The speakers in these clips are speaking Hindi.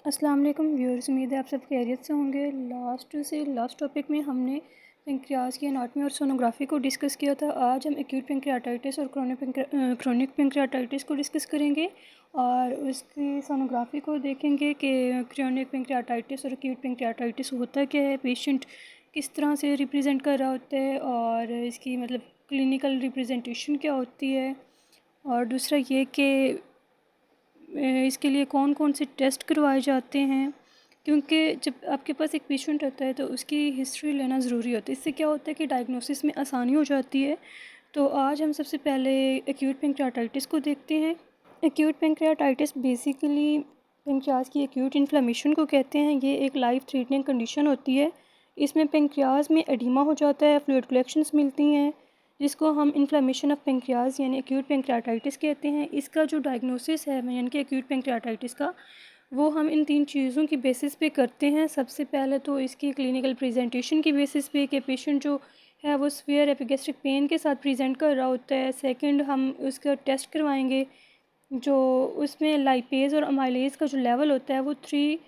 अस्सलाम वालेकुम व्यूअर्स, उम्मीद है आप सब खैरियत से होंगे। लास्ट टॉपिक में हमने पेंक्रियाज की एनाटमी और सोनोग्राफी को डिस्कस किया था। आज हम एक्यूट पेंक्रियाटाइटिस और क्रोनिक पेंक्रियाटाइटिस को डिस्कस करेंगे और उसकी सोनोग्राफी को देखेंगे कि क्रोनिक पेंक्रियाटाइटिस और एक्यूट पेंक्रियाटाइटिस होता क्या है, पेशेंट किस तरह से रिप्रेजेंट कर रहा होता है और इसकी मतलब क्लिनिकल रिप्रेजेंटेशन क्या होती है। और दूसरा ये कि इसके लिए कौन कौन से टेस्ट करवाए जाते हैं, क्योंकि जब आपके पास एक पेशेंट होता है तो उसकी हिस्ट्री लेना ज़रूरी होता है। इससे क्या होता है कि डायग्नोसिस में आसानी हो जाती है। तो आज हम सबसे पहले एक्यूट पेंक्रियाटाइटिस को देखते हैं। एक्यूट पेंक्रियाटाइटिस बेसिकली पेंक्रियाज की एक्यूट इन्फ्लेमेशन को कहते हैं। ये एक लाइफ थ्रेटनिंग कंडीशन होती है। इसमें पेंक्रियाज में एडिमा हो जाता है, फ्लूइड कलेक्शंस मिलती हैं, जिसको हम इन्फ्लेमेशन ऑफ पेंक्रियाज यानी एक्यूट पेंक्रियाटाइटिस कहते हैं। इसका जो डायग्नोसिस है यानी कि एक्यूट पेंक्रियाटाइटिस का, वो हम इन 3 चीज़ों की बेसिस पे करते हैं। सबसे पहले तो इसकी क्लिनिकल प्रेजेंटेशन की बेसिस पे कि पेशेंट जो है वो सीवियर एपिगैस्ट्रिक पेन के साथ प्रेजेंट कर रहा होता है। सेकंड, हम उसका टेस्ट करवाएंगे जो उसमें लाइपेज और अमाइलेज का जो लेवल होता है वो 3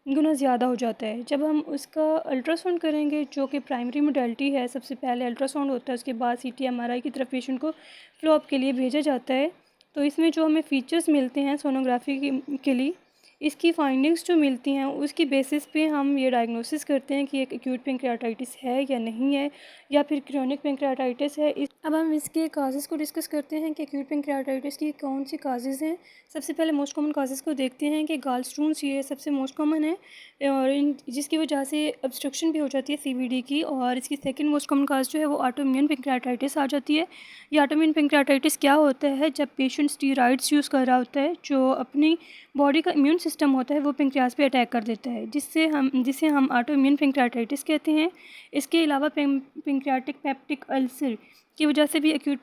गुना ज़्यादा हो जाता है। जब हम उसका अल्ट्रासाउंड करेंगे, जो कि प्राइमरी मोडालिटी है, सबसे पहले अल्ट्रासाउंड होता है, उसके बाद सीटी एमआरआई की तरफ पेशेंट को फ्लो-अप के लिए भेजा जाता है। तो इसमें जो हमें फ़ीचर्स मिलते हैं सोनोग्राफी के लिए, इसकी फाइंडिंग्स जो मिलती हैं उसकी बेसिस पे हम ये डायग्नोसिस करते हैं कि एक एक्यूट पेंक्रियाटाइटिस है या नहीं है, या फिर क्रोनिक पेंक्रियाटाइटिस है। अब हम इसके काजेज़ को डिस्कस करते हैं कि एक्यूट पेंक्रियाटाइटिस की कौन सी काजेज़ हैं। सबसे पहले मोस्ट कॉमन काजेज़ को देखते हैं कि गॉलस्टोन्स, ये सबसे मोस्ट कॉमन है और इन जिसकी वजह से ऑब्स्ट्रक्शन भी हो जाती है सीवीडी की। और इसकी सेकंड मोस्ट कॉमन काज जो है वो ऑटोइम्यून पेंक्रियाटाइटिस आ जाती है। ये ऑटोइम्यून पेंक्रियाटाइटिस क्या होता है? जब पेशेंट स्टीरॉइड्स यूज़ कर रहा होता है, जो अपनी बॉडी का इम्यून सिस्टम होता है वो पेंक्रियाज पे अटैक कर देता है, जिसे हम ऑटोइम्यून पेंक्रियाटाइटिस कहते हैं। इसके अलावा पेंक्रियाटिक पेप्टिक अल्सर की वजह से भी एक्यूट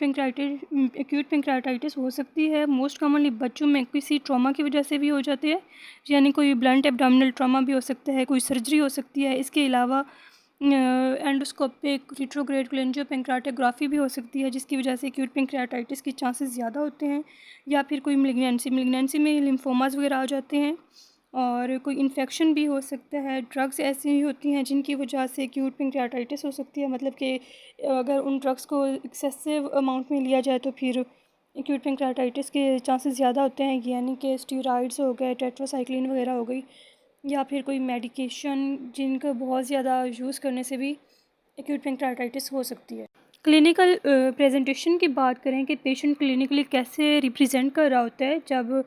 पेंक्रियाटाइटिस हो सकती है। मोस्ट कॉमनली बच्चों में किसी ट्रॉमा की वजह से भी हो जाती है, यानी कोई ब्लंट एब्डोमिनल ट्रॉमा भी हो सकता है, कोई सर्जरी हो सकती है। इसके अलावा एंडोस्कोपिक रिट्रोग्रेड क्लेंजियोपेंक्रियाटोग्राफी भी हो सकती है, जिसकी वजह से एक्यूट पेंक्रियाटाइटिस के चांसेस ज़्यादा होते हैं। या फिर कोई मिलिगनेंसी में लिम्फोमास वगैरह आ जाते हैं और कोई इन्फेक्शन भी हो सकता है। ड्रग्स ऐसी होती हैं जिनकी वजह से एक्यूट पेंक्रियाटाइटिस हो सकती है, मतलब कि अगर उन ड्रग्स को एक्सेसिव अमाउंट में लिया जाए तो फिर एक्यूट पेंक्रियाटाइटिस के चांसेस ज़्यादा होते हैं, यानी कि स्टीरॉइड्स हो गए, टेट्रासाइक्लिन वगैरह हो गई, या फिर कोई मेडिकेशन जिनका बहुत ज़्यादा यूज़ करने से भी एक्यूट पेंक्रियाटाइटिस हो सकती है। क्लिनिकल प्रेजेंटेशन की बात करें कि पेशेंट क्लिनिकली कैसे रिप्रेजेंट कर रहा होता है। जब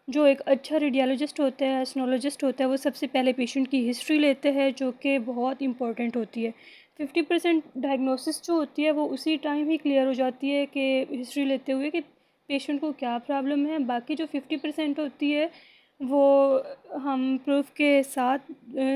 जो एक अच्छा रेडियोलॉजिस्ट होता है, एस्ट्रोलॉजिस्ट होता है, वो सबसे पहले पेशेंट की हिस्ट्री लेते हैं, जो कि बहुत इंपॉर्टेंट होती है। 50% डायग्नोसिस जो होती है वो उसी टाइम ही क्लियर हो जाती है कि हिस्ट्री लेते हुए कि पेशेंट को क्या प्रॉब्लम है। बाकी जो 50% होती है वो हम प्रूफ के साथ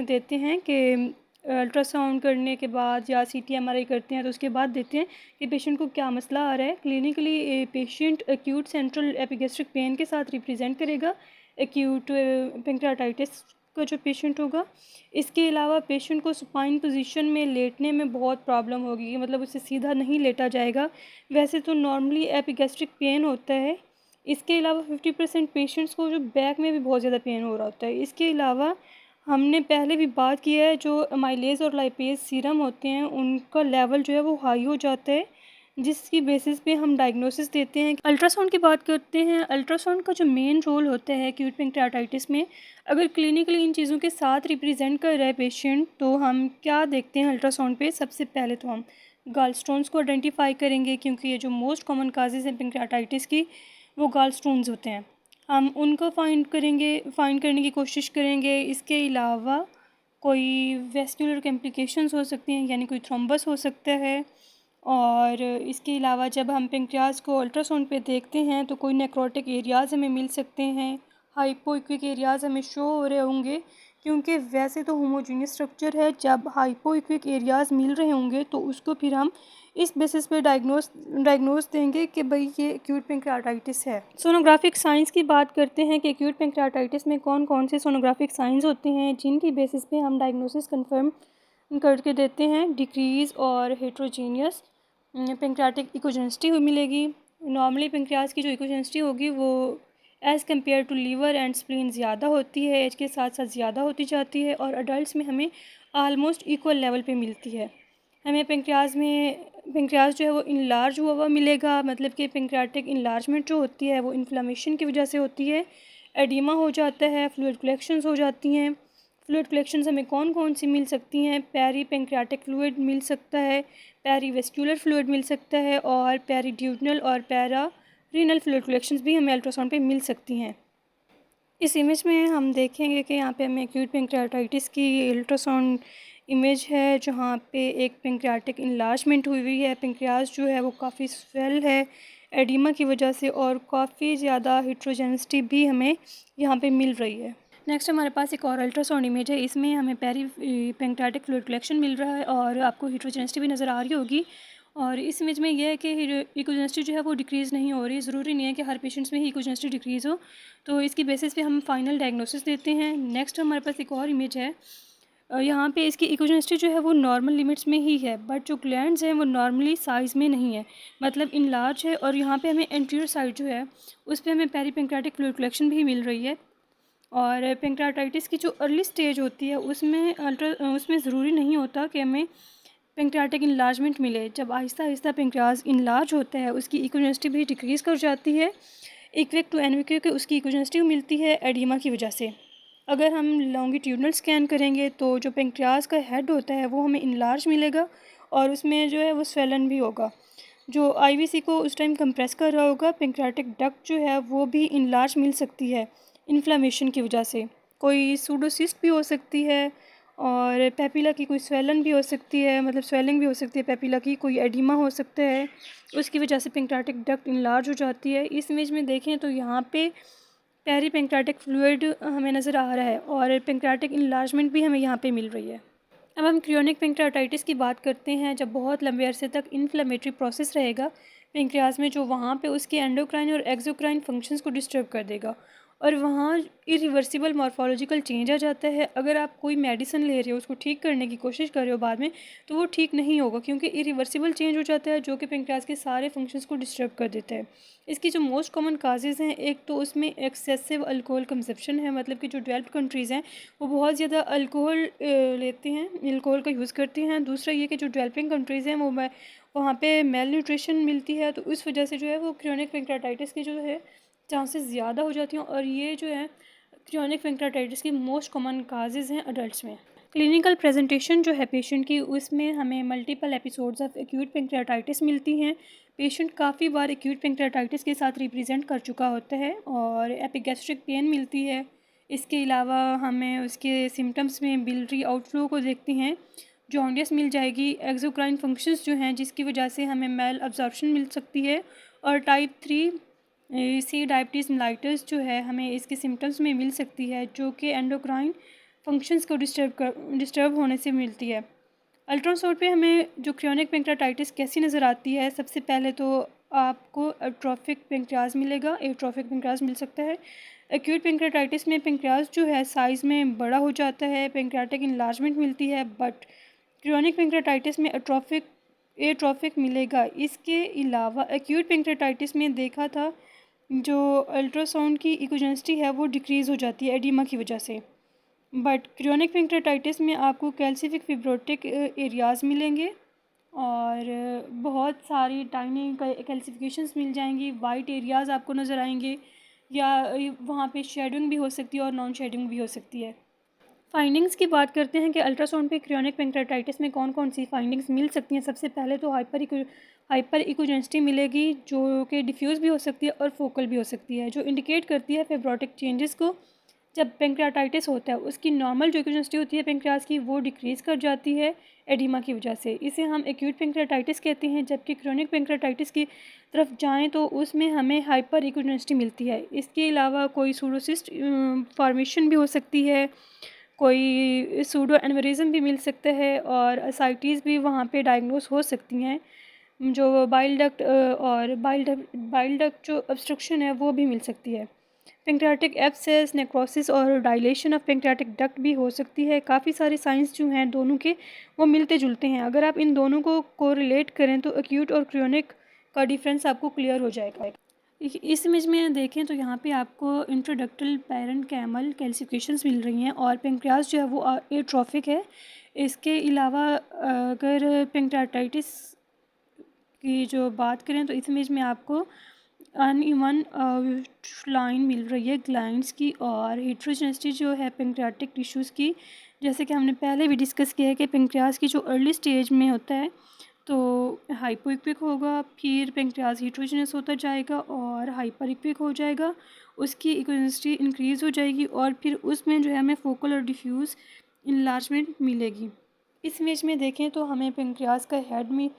देते हैं कि अल्ट्रासाउंड करने के बाद या सीटी एमआरआई करते हैं तो उसके बाद देते हैं कि पेशेंट को क्या मसला आ रहा है। Clinically patient acute central epigastric pain के साथ रिप्रेजेंट करेगा, एक्यूट पेंक्रियाटाइटिस का जो पेशेंट होगा। इसके अलावा पेशेंट को सुपाइन पोजीशन में लेटने में बहुत प्रॉब्लम होगी, मतलब उसे सीधा नहीं लेटा जाएगा। वैसे तो नॉर्मली एपिगैस्ट्रिक पेन होता है। इसके अलावा 50% पेशेंट्स को जो बैक में भी बहुत ज़्यादा पेन हो रहा होता है। इसके अलावा हमने पहले भी बात की है, जो अमाइलेज और लाइपेज सीरम होते हैं उनका लेवल जो है वो हाई हो जाता है, जिसकी बेसिस पे हम डायग्नोसिस देते हैं। अल्ट्रासाउंड की बात करते हैं। अल्ट्रासाउंड का जो मेन रोल होता है एक्यूट पेंक्रियाटाइटिस में, अगर क्लिनिकली इन चीज़ों के साथ रिप्रेजेंट कर रहा है पेशेंट, तो हम क्या देखते हैं अल्ट्रासाउंड पे? सबसे पहले तो हम गॉलस्टोन्स को आइडेंटिफाई करेंगे, क्योंकि ये जो मोस्ट कॉमन काजेज़ हैं पेंक्रियाटाइटिस की वो गॉलस्टोन्स होते हैं। हम उनको फाइंड करने की कोशिश करेंगे। इसके अलावा कोई वेस्कुलर कॉम्प्लिकेशंस हो सकती हैं, यानी कोई थ्रोम्बस हो सकता है। और इसके अलावा जब हम पेंक्रियाज को अल्ट्रासाउंड पे देखते हैं तो कोई नेक्रोटिक एरियाज़ हमें मिल सकते हैं, हाइपोइक्विक एरियाज़ हमें शो हो रहे होंगे, क्योंकि वैसे तो होमोजीनियस स्ट्रक्चर है। जब हाइपोइक्विक एरियाज़ मिल रहे होंगे तो उसको फिर हम इस बेसिस पे डायग्नोस देंगे कि भाई ये एक्यूट पेंक्रियाटाइटिस है। सोनोग्राफिक साइंस की बात करते हैं कि एक्यूट पेंक्रियाटाइटिस में कौन कौन से सोनोग्राफिक साइंस होते हैं जिनकी बेसिस पे हम डायग्नोसिस कंफर्म करके देते हैं। डिक्रीज़ और हेट्रोजीनियस पेंक्रियाटिक इकोजेनेसिटी मिलेगी। नॉर्मली पेंक्रियाज की जो इकोजेनेसिटी होगी वो as compare to liver and spleen ज़्यादा होती है, एज के साथ साथ ज़्यादा होती जाती है, और अडल्ट में हमें आलमोस्ट इक्वल लेवल पे मिलती है। हमें पेंक्रियाज जो है वो इनलार्ज हुआ मिलेगा, मतलब कि पेंक्रियाटिक इनलार्जमेंट जो होती है वो इन्फ्लेमेशन की वजह से होती है। एडिमा हो जाता है, फ्लूइड कलेक्शंस हो जाती हैं। फ्लूइड कलेक्शंस हमें कौन कौन सी मिल सकती हैं? पेरी पेंक्रियाटिक फ्लूइड मिल सकता है, पेरीवेस्क्यूलर फ्लूइड मिल सकता है, और पेरीड्यूडनल और पैरा रीनल फ्लूइड कलेक्शंस भी हमें अल्ट्रासाउंड पे मिल सकती हैं। इस इमेज में हम देखेंगे कि यहाँ पे हमें एक्यूट पेंक्रियाटाइटिस की अल्ट्रासाउंड इमेज है, जहाँ पे एक पेंक्रियाटिक इनलार्जमेंट हुई हुई है। पेंक्रियाज जो है वो काफ़ी स्वेल है एडिमा की वजह से, और काफ़ी ज़्यादा हिट्रोजेनिसिटी भी हमें यहाँ पे मिल रही है। नेक्स्ट हमारे पास एक और अल्ट्रासाउंड इमेज है। इसमें हमें पेरी पेंक्रियाटिक फ्लूइड कलेक्शन मिल रहा है, और आपको हिट्रोजेनिसिटी भी नज़र आ रही होगी। और इस इमेज में यह है कि इकोजेनिसिटी जो है वो डिक्रीज़ नहीं हो रही। ज़रूरी नहीं है कि हर पेशेंट्स में ही इकोजेनिसिटी डिक्रीज़ हो, तो इसकी बेसिस पे हम फाइनल डायग्नोसिस देते हैं। नेक्स्ट हमारे पास एक और इमेज है। यहाँ पे इसकी इकोजेनिसिटी जो है वो नॉर्मल लिमिट्स में ही है, बट जो ग्लैंड्स हैं वो नॉर्मली साइज़ में नहीं है, मतलब इन लार्ज है। और यहाँ पे हमें एंटीरियर साइड जो है उस पर हमें पेरी पेंक्रियाटिक फ्लूइड कलेक्शन भी मिल रही है। और पेंक्रियाटाइटिस की जो अर्ली स्टेज होती है उसमें ज़रूरी नहीं होता कि हमें पेंक्रियाटिक इनलार्जमेंट मिले। जब आहिस्ता आहिस्ता पेंक्रियाज इनलार्ज होता है उसकी इकोजेनिसिटी भी डिक्रीज़ कर जाती है, इक्विक टू एनविक के उसकी इकोजेनिसिटी मिलती है एडिमा की वजह से। अगर हम लॉन्गिट्यूडनल स्कैन करेंगे तो जो पेंक्रियाज का हेड होता है वो हमें इनलार्ज मिलेगा, और उसमें जो है वो स्वेलन भी होगा, जो आईवीसी को उस टाइम कंप्रेस कर रहा होगा। पेंक्रियाटिक डक्ट जो है वो भी इनलार्ज मिल सकती है इन्फ्लेमेशन की वजह से। कोई सूडोसिस्ट भी हो सकती है, और पेपिला की कोई स्वेलन भी हो सकती है, मतलब स्वेलिंग भी हो सकती है पेपिला की। कोई एडिमा हो सकता है, उसकी वजह से पेंक्रियाटिक डक्ट इनलार्ज हो जाती है। इस इमेज में देखें तो यहाँ पे पेरी पेंक्रियाटिक फ्लूइड हमें नज़र आ रहा है, और पेंक्रियाटिक इनलार्जमेंट भी हमें यहाँ पे मिल रही है। अब हम क्रोनिक पेंक्रियाटाइटिस की बात करते हैं। जब बहुत लंबे अरसे तक इन्फ्लेमेटरी प्रोसेस रहेगा पेंक्रियाज में, जो वहाँ पे उसके एंडोक्राइन और एक्सोक्राइन फंक्शंस को डिस्टर्ब कर देगा, और वहाँ इरिवर्सिबल मॉर्फोलॉजिकल चेंज आ जाता है। अगर आप कोई मेडिसिन ले रहे हो, उसको ठीक करने की कोशिश कर रहे हो बाद में, तो वो ठीक नहीं होगा, क्योंकि इरिवर्सिबल चेंज हो जाता है जो कि पेंक्रियाज के सारे फंक्शंस को डिस्टर्ब कर देता है। इसकी जो मोस्ट कॉमन काजेज़ हैं, एक तो उसमें एक्सेसिव अल्कोहल कंजप्शन है, मतलब कि जो डेवलप्ड कंट्रीज़ हैं वो बहुत ज़्यादा अल्कोहल लेते हैं, अल्कोहल का यूज़ करते हैं। दूसरा ये कि जो डेवलपिंग कंट्रीज़ हैं वो वहाँ पे मेल न्यूट्रिशन मिलती है, तो इस वजह से जो है वो क्रोनिक पेंक्रियाटाइटिस की जो है चांसेस ज़्यादा हो जाती हैं, और ये जो है क्रोनिक पेंक्रियाटाइटिस की मोस्ट कॉमन काजेज़ हैं अडल्ट्स में। क्लिनिकल प्रेजेंटेशन जो है पेशेंट की, उसमें हमें multiple episodes of acute pancreatitis मिलती हैं। पेशेंट काफ़ी बार एक्यूट पेंक्रियाटाइटिस के साथ रिप्रेजेंट कर चुका होता है, और एपिगैस्ट्रिक पेन मिलती है। इसके अलावा हमें उसके सिम्टम्स में बिलरी आउटफ्लो को देखते हैं, जॉन्डिस मिल जाएगी, एक्सोक्राइन फंक्शंस जो हैं जिसकी वजह से हमें मेल अब्जॉर्प्शन मिल सकती है, और टाइप 3 सी डायबिटीज़ मेलाइटस जो है हमें इसके सिम्टम्स में मिल सकती है, जो कि एंडोक्राइन फंक्शंस को डिस्टर्ब होने से मिलती है। अल्ट्रासाउंड पे हमें जो क्रोनिक पेंक्रियाटाइटिस कैसी नज़र आती है, सबसे पहले तो आपको एट्रोफिक पेंक्रियाज मिलेगा, एट्रोफिक पेंक्रियाज मिल सकता है। एक्यूट पेंक्रियाटाइटिस में पेंक्रियाज जो है साइज़ में बड़ा हो जाता है, पेंक्रियाटिक इनलार्जमेंट मिलती है, बट क्रोनिक पेंक्रियाटाइटिस में एट्रोफिक मिलेगा। इसके अलावा एक्यूट पेंक्रियाटाइटिस में देखा था जो अल्ट्रासाउंड की इकोजेनिसिटी है वो डिक्रीज़ हो जाती है एडिमा की वजह से, बट क्रोनिक पेंक्रियाटाइटिस में आपको कैल्सिफिक फिब्रोटिक एरियाज़ मिलेंगे, और बहुत सारी टाइनी कैल्सिफिकेशंस मिल जाएंगी, वाइट एरियाज़ आपको नज़र आएंगे, या वहाँ पे शेडिंग भी हो सकती है और नॉन शेडिंग भी हो सकती है। फाइंडिंग्स की बात करते हैं कि अल्ट्रासाउंड पे क्रोनिक पेंक्रियाटाइटिस में कौन कौन सी फाइंडिंग्स मिल सकती हैं। सबसे पहले तो हाइपर इकोजेनिसिटी मिलेगी, जो कि डिफ्यूज़ भी हो सकती है और फोकल भी हो सकती है, जो इंडिकेट करती है फेब्रोटिक चेंजेस को। जब पेंक्रियाटाइटिस होता है उसकी नॉर्मल जो इकोजेनिसिटी होती है पेंक्रियाज की, वो डिक्रीज़ कर जाती है एडिमा की वजह से। इसे हम एक्यूट पेंक्रियाटाइटिस कहते हैं। जबकि क्रोनिक पेंक्रियाटाइटिस की तरफ जाएँ तो उसमें हमें हाइपर इकोजेनिसिटी मिलती है। इसके अलावा कोई सूडोसिस्ट फॉर्मेशन भी हो सकती है, कोई सूडो एनवरिज्म भी मिल सकता है, और असाइटीज़ भी वहाँ पे डायग्नोस हो सकती हैं। जो बाइल डक्ट जो ऑब्स्ट्रक्शन है वो भी मिल सकती है। पेंक्रियाटिक एब्सेस, नेक्रोसिस और डायलेशन ऑफ पेंक्रियाटिक डक्ट भी हो सकती है। काफ़ी सारे साइंस जो हैं दोनों के वो मिलते जुलते हैं। अगर आप इन दोनों को कोरिलेट करें तो एक्यूट और क्रोनिक का डिफरेंस आपको क्लियर हो जाएगा। इस इमेज में देखें तो यहाँ पे आपको इंट्रोडक्टल पैरेन्काइमल कैल्सिफिकेशंस मिल रही हैं और पेंक्रियास जो है वो एट्रोफिक है। इसके अलावा अगर पेंक्रियाटाइटिस की जो बात करें तो इस इमेज में आपको अनइवन लाइन मिल रही है ग्लैंड्स की और हेट्रोजेनेसिटी जो है पेंक्रियाटिक टिश्यूज़ की। जैसे कि हमने पहले भी डिस्कस किया है कि पेंक्रियास की जो अर्ली स्टेज में होता है तो हाइपोइक्विक होगा, फिर पेंक्रियास हेट्रोजेनस होता जाएगा और हाइपर इक्विक हो जाएगा, उसकी इकोजेनेसिटी इंक्रीज़ हो जाएगी और फिर उसमें जो है हमें फोकल और डिफ्यूज़ इनलार्जमेंट मिलेगी। इस इमेज में देखें तो हमें पेंक्रियास का हेड में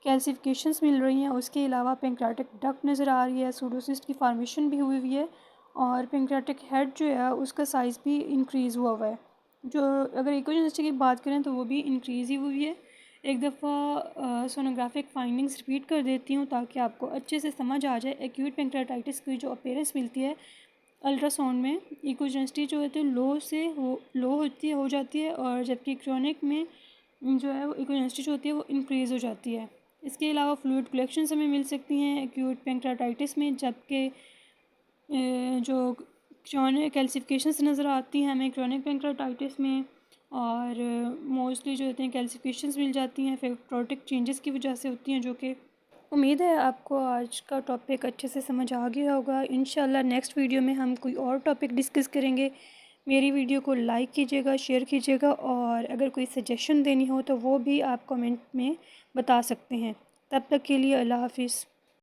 कैल्सिफिकेशंस मिल रही हैं, उसके अलावा पेंक्रियाटिक डक्ट नज़र आ रही है, सूडोसिस्ट की फॉर्मेशन भी हुई हुई है और पेंक्रियाटिक हेड जो है उसका साइज़ भी इंक्रीज़ हुआ हुआ है। जो अगर इकोजेनेसिटी की बात करें तो वो भी इंक्रीज़ ही हुई है। एक दफ़ा सोनोग्राफिक फाइंडिंग्स रिपीट कर देती हूँ ताकि आपको अच्छे से समझ आ जाए। एक्यूट पेंक्रियाटाइटिस की जो अपीयरेंस मिलती है अल्ट्रासाउंड में, इकोजेनेसिटी जो होती है लो होती है, हो जाती है, और जबकि क्रोनिक में जो है वो इकोजेनेसिटी जो होती है वो इंक्रीज़ हो जाती है। इसके अलावा फ्लूइड कलेक्शंस हमें मिल सकती हैं एक्यूट पेंक्रियाटाइटिस में, जबकि जो क्रोनिक कैल्सिफिकेशंस नज़र आती हैं हमें क्रोनिक पेंक्रियाटाइटिस में, और मोस्टली जो होते हैं कैल्सिफिकेशंस मिल जाती हैं फेब्रोटिक चेंजेस की वजह से होती हैं। जो कि उम्मीद है आपको आज का टॉपिक अच्छे से समझ आ गया होगा। इंशाल्लाह नेक्स्ट वीडियो में हम कोई और टॉपिक डिस्कस करेंगे। मेरी वीडियो को लाइक कीजिएगा, शेयर कीजिएगा और अगर कोई सजेशन देनी हो तो वो भी आप कमेंट में बता सकते हैं। तब तक के लिए अल्लाह हाफ़िज़।